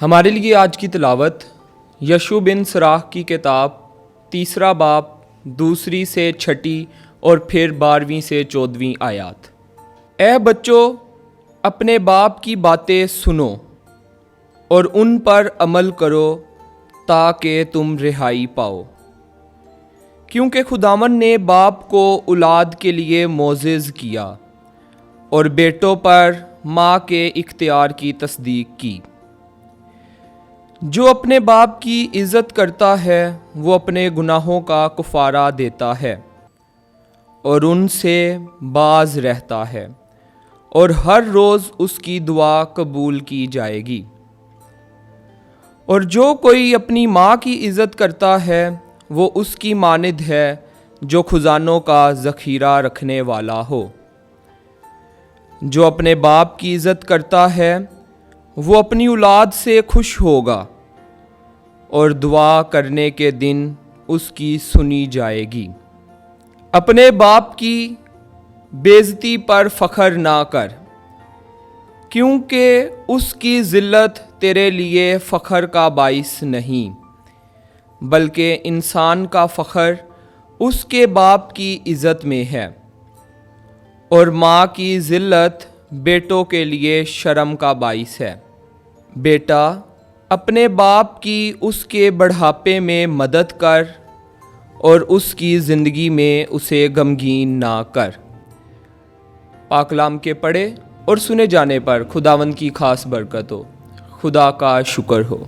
हमारे लिए आज की तिलावत यशू बिन सराह की किताब 3 बाब 2 से 6 और फिर 12 से 14 आयात। ए बच्चों, अपने बाप की बातें सुनो और उन पर अमल करो ताकि तुम रिहाई पाओ, क्योंकि खुदावन ने बाप को औलाद के लिए मोअज़्ज़ज़ किया और बेटों पर माँ के इख्तियार की तस्दीक की। जो अपने बाप की इज़्ज़त करता है वो अपने गुनाहों का कुफ़ारा देता है और उनसे बाज रहता है, और हर रोज़ उसकी दुआ कबूल की जाएगी। और जो कोई अपनी माँ की इज़्ज़त करता है वो उसकी मानिद है जो खुजानों का ज़ख़ीरा रखने वाला हो। जो अपने बाप की इज़्ज़त करता है वो अपनी औलाद से खुश होगा और दुआ करने के दिन उसकी सुनी जाएगी। अपने बाप की बेइज्जती पर फ़ख्र ना कर, क्योंकि उसकी ज़िल्लत तेरे लिए फ़ख्र का बाइस नहीं, बल्कि इंसान का फ़ख्र उसके बाप की इज़्ज़त में है, और माँ की ज़िल्लत बेटों के लिए शर्म का बाइस है। बेटा, अपने बाप की उसके बढ़ापे में मदद कर और उसकी ज़िंदगी में उसे गमगीन ना कर। पाक कलाम के पढ़े और सुने जाने पर खुदावंद की खास बरकत हो। खुदा का शुक्र हो।